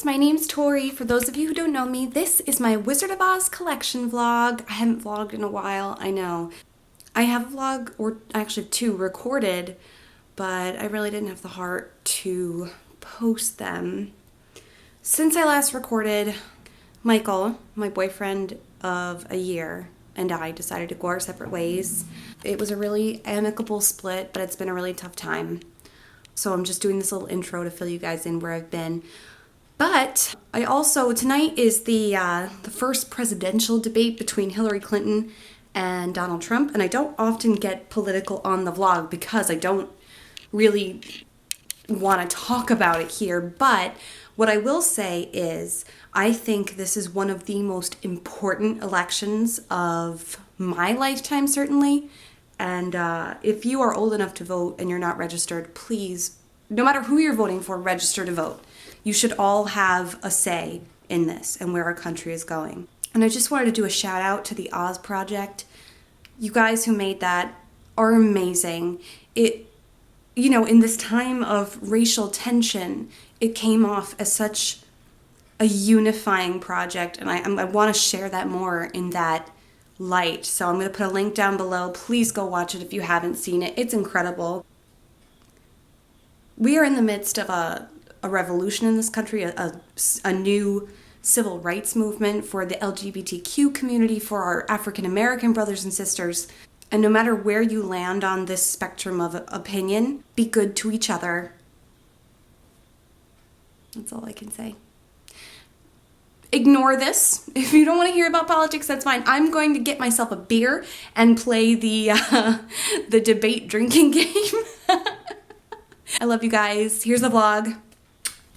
guys, my name's Tori. For those of you who don't know me, this is my Wizard of Oz collection vlog. I haven't vlogged in a while, I know. I have a vlog, or actually two, recorded, but I really didn't have the heart to post them. Since I last recorded, Michael, my boyfriend of a year, and I decided to go our separate ways. It was a really amicable split, but it's been a really tough time. So I'm just doing this little intro to fill you guys in where I've been. But I also, tonight is the first presidential debate between Hillary Clinton and Donald Trump. And I don't often get political on the vlog because I don't really want to talk about it here. But what I will say is I think this is one of the most important elections of my lifetime, certainly. And if you are old enough to vote and you're not registered, please, no matter who you're voting for, register to vote. You should all have a say in this and where our country is going. And I just wanted to do a shout out to the Oz Project. You guys who made that are amazing. It, you know, in this time of racial tension, it came off as such a unifying project, and I want to share that more in that light. So I'm going to put a link down below. Please go watch it if you haven't seen it. It's incredible. We are in the midst of a revolution in this country, a new civil rights movement for the LGBTQ community, for our African American brothers and sisters. And no matter where you land on this spectrum of opinion, be good to each other. That's all I can say. Ignore this. If you don't want to hear about politics, that's fine. I'm going to get myself a beer and play the debate drinking game. I love you guys. Here's the vlog.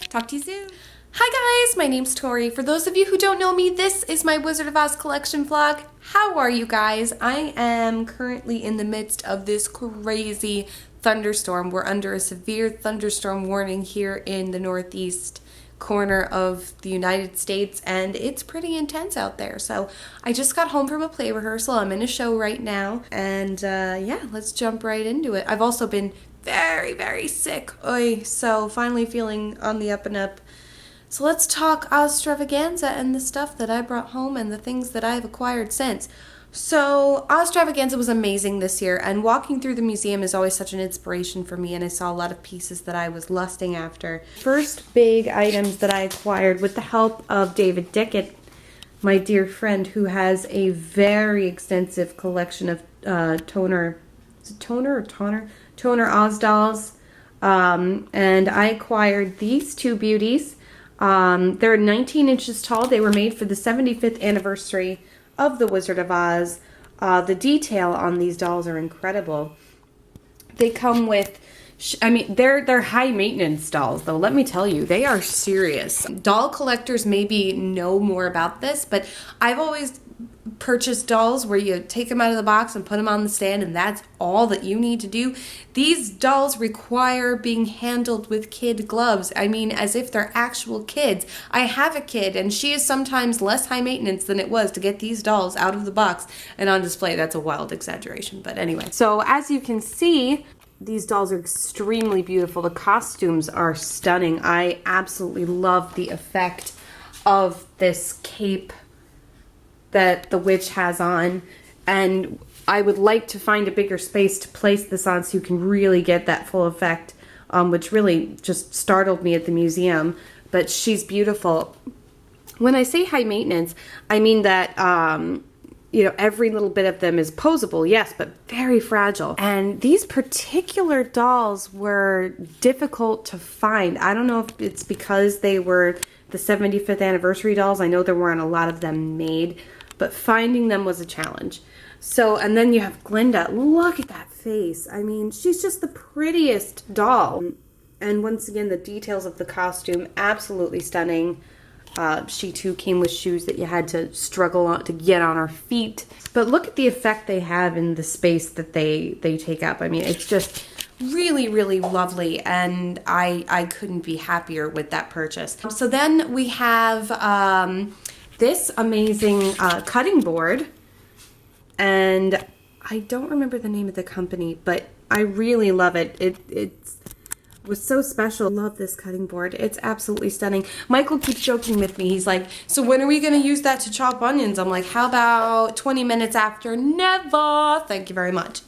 Talk to you soon. Hi guys, my name's Tori. For those of you who don't know me, this is my Wizard of Oz collection vlog. How are you guys? I am currently in the midst of this crazy thunderstorm. We're under a severe thunderstorm warning here in the northeast corner of the United States, and it's pretty intense out there. So I just got home from a play rehearsal. I'm in a show right now, and yeah, let's jump right into it. I've also been very sick. Oy, so finally feeling on the up and up. So let's talk Oz-Stravaganza and the stuff that I brought home and the things that I've acquired since. So Oz-Stravaganza was amazing this year, and walking through the museum is always such an inspiration for me, and I saw a lot of pieces that I was lusting after. First big items that I acquired with the help of David Dickett, my dear friend, who has a very extensive collection of Toner Oz dolls, and I acquired these two beauties. They're 19 inches tall. They were made for the 75th anniversary of the Wizard of Oz. The detail on these dolls are incredible. They come with, I mean, they're high maintenance dolls, though. Let me tell you, they are serious. Doll collectors maybe know more about this, but I've always purchased dolls where you take them out of the box and put them on the stand, and that's all that you need to do. These dolls require being handled with kid gloves. I mean, as if they're actual kids. I have a kid, and she is sometimes less high maintenance than it was to get these dolls out of the box and on display. That's a wild exaggeration, but anyway. So as you can see, these dolls are extremely beautiful. The costumes are stunning. I absolutely love the effect of this cape that the witch has on, and I would like to find a bigger space to place this on so you can really get that full effect, which really just startled me at the museum. But she's beautiful. When I say high maintenance, I mean that you know, every little bit of them is posable, yes, but very fragile. And these particular dolls were difficult to find. I don't know if it's because they were the 75th anniversary dolls. I know there weren't a lot of them made, but finding them was a challenge. So, and then you have Glinda. Look at that face. I mean, she's just the prettiest doll. And once again, the details of the costume, absolutely stunning. She too came with shoes that you had to struggle on to get on her feet. But look at the effect they have in the space that they take up. I mean, it's just really lovely, and I couldn't be happier with that purchase. So then we have this amazing cutting board, and I don't remember the name of the company, but I really love it. It's was so special. I love this cutting board. It's absolutely stunning. Michael keeps joking with me. He's like, so when are we going to use that to chop onions? I'm like, how about 20 minutes after? Never. Thank you very much.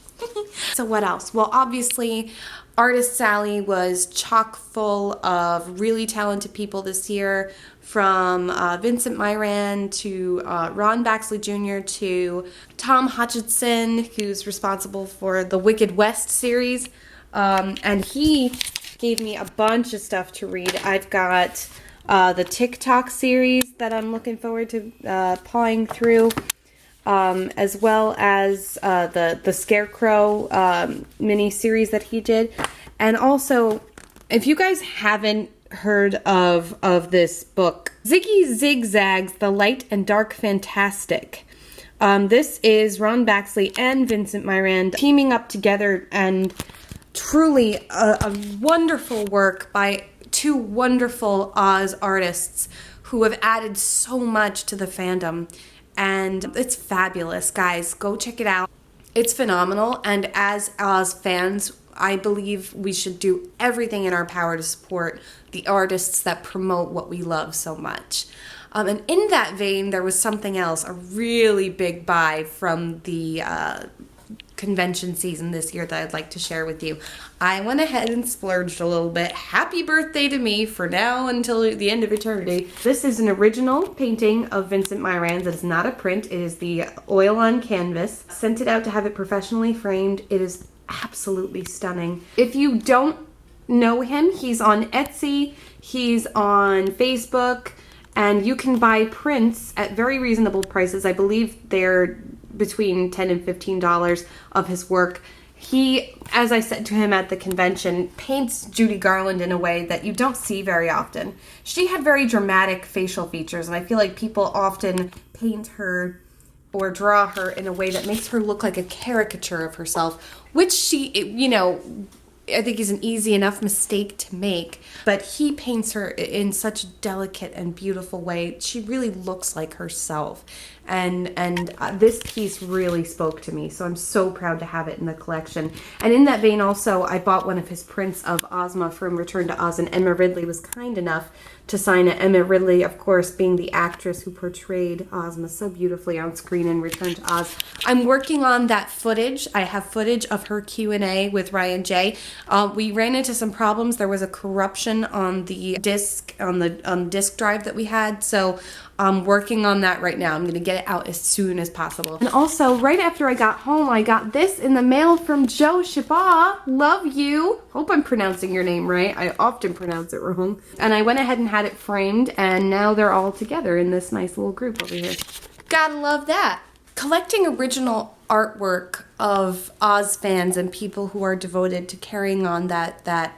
So what else? Well, obviously, Artist Sally was chock full of really talented people this year, from Vincent Myran to Ron Baxley Jr. to Tom Hutchinson, who's responsible for the Wicked West series. And he gave me a bunch of stuff to read. I've got the TikTok series that I'm looking forward to pawing through, as well as the Scarecrow mini series that he did. And also, if you guys haven't heard of this book, Ziggy Zigzags, The Light and Dark Fantastic. This is Ron Baxley and Vincent Myran teaming up together, and truly a wonderful work by two wonderful Oz artists who have added so much to the fandom. And it's fabulous, guys. Go check it out. It's phenomenal. And as Oz fans, I believe we should do everything in our power to support the artists that promote what we love so much. And in that vein, there was something else, a really big buy from the convention season this year that I'd like to share with you. I went ahead and splurged a little bit. Happy birthday to me for now until the end of eternity. This is an original painting of Vincent Myran's. It is not a print. It is the oil on canvas. Sent it out to have it professionally framed. It is absolutely stunning. If you don't know him, he's on Etsy, he's on Facebook, and you can buy prints at very reasonable prices. I believe they're between $10 and $15 of his work. He, as I said to him at the convention, paints Judy Garland in a way that you don't see very often. She had very dramatic facial features, and I feel like people often paint her or draw her in a way that makes her look like a caricature of herself, which she, you know, I think is an easy enough mistake to make, but he paints her in such a delicate and beautiful way. She really looks like herself. And this piece really spoke to me, so I'm so proud to have it in the collection. And in that vein also, I bought one of his prints of Ozma from Return to Oz, and Emma Ridley was kind enough to sign it. Emma Ridley, of course, being the actress who portrayed Ozma so beautifully on screen in Return to Oz. I'm working on that footage. I have footage of her Q&A with Ryan J. We ran into some problems. There was a corruption on the disc, on the disk drive that we had, so I'm working on that right now. I'm going to get it out as soon as possible. And also, right after I got home, I got this in the mail from Joe Shabba. Love you. Hope I'm pronouncing your name right. I often pronounce it wrong. And I went ahead and had it framed, and now they're all together in this nice little group over here. Gotta love that. Collecting original artwork of Oz fans and people who are devoted to carrying on that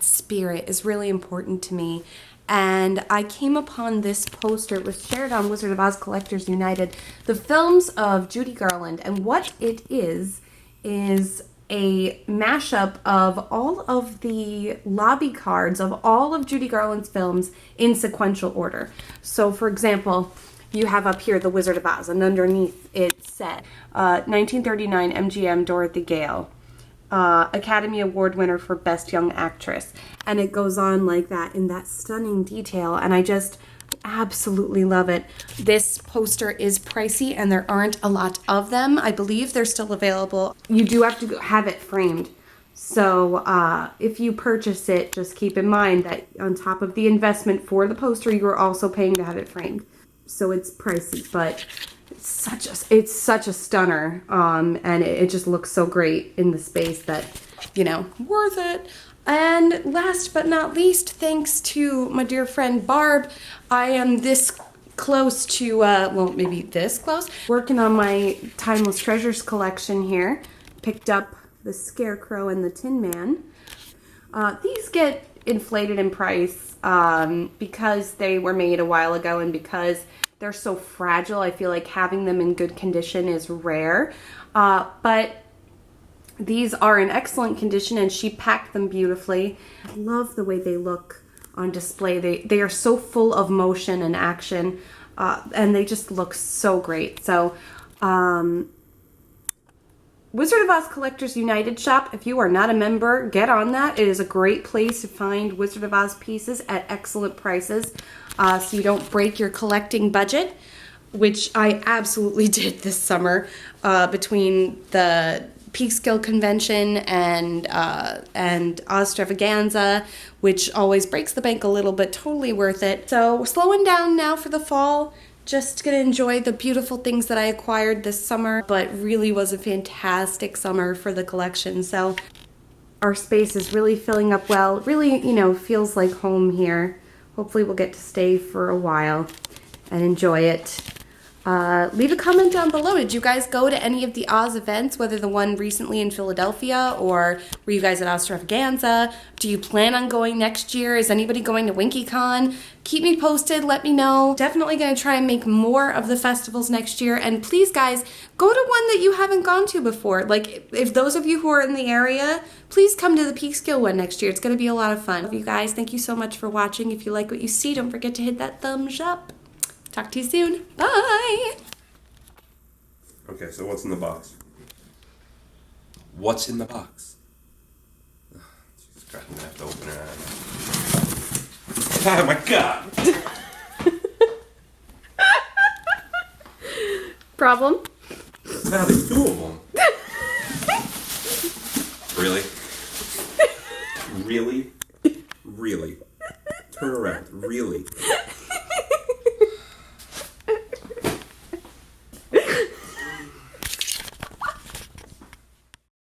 spirit is really important to me. And I came upon this poster. It was shared on Wizard of Oz Collectors United. The films of Judy Garland. And what it is a mashup of all of the lobby cards of all of Judy Garland's films in sequential order. So, for example, you have up here The Wizard of Oz, and underneath it said 1939 MGM Dorothy Gale. Academy Award winner for Best Young Actress. And it goes on like that in that stunning detail, and I just absolutely love it. This poster is pricey, and there aren't a lot of them. I believe they're still available. You do have to have it framed. So if you purchase it, just keep in mind that on top of the investment for the poster, you are also paying to have it framed. So it's pricey, but it's such a stunner, and it just looks so great in the space that, you know, worth it. And last but not least, thanks to my dear friend Barb, I am this close to, well, maybe this close, working on my Timeless Treasures collection here. Picked up the Scarecrow and the Tin Man. These get inflated in price because they were made a while ago, and because they're so fragile. I feel like having them in good condition is rare. But these are in excellent condition, and she packed them beautifully. I love the way they look on display. They are so full of motion and action, and they just look so great. So Wizard of Oz Collectors United shop. If you are not a member, get on that. It is a great place to find Wizard of Oz pieces at excellent prices, so you don't break your collecting budget, which I absolutely did this summer between the Peekskill convention and Oz-Stravaganza, which always breaks the bank a little, but totally worth it. So we're slowing down now for the fall. Just gonna enjoy the beautiful things that I acquired this summer, but really was a fantastic summer for the collection. So our space is really filling up well. Really, you know, feels like home here. Hopefully we'll get to stay for a while and enjoy it. Leave a comment down below. Did you guys go to any of the Oz events, whether the one recently in Philadelphia or were you guys at Oz-Stravaganza? Do you plan on going next year? Is anybody going to WinkyCon? Keep me posted. Let me know. Definitely going to try and make more of the festivals next year. And please, guys, go to one that you haven't gone to before. Like, if those of you who are in the area, please come to the Peekskill one next year. It's going to be a lot of fun. Love you guys. Thank you so much for watching. If you like what you see, don't forget to hit that thumbs up. Talk to you soon. Bye. Okay, so what's in the box? What's in the box? Oh, Jesus Christ, I'm gonna have to open it. Oh my God! Problem? Now there's two of them. Really? Really? Really? Turn around. Really?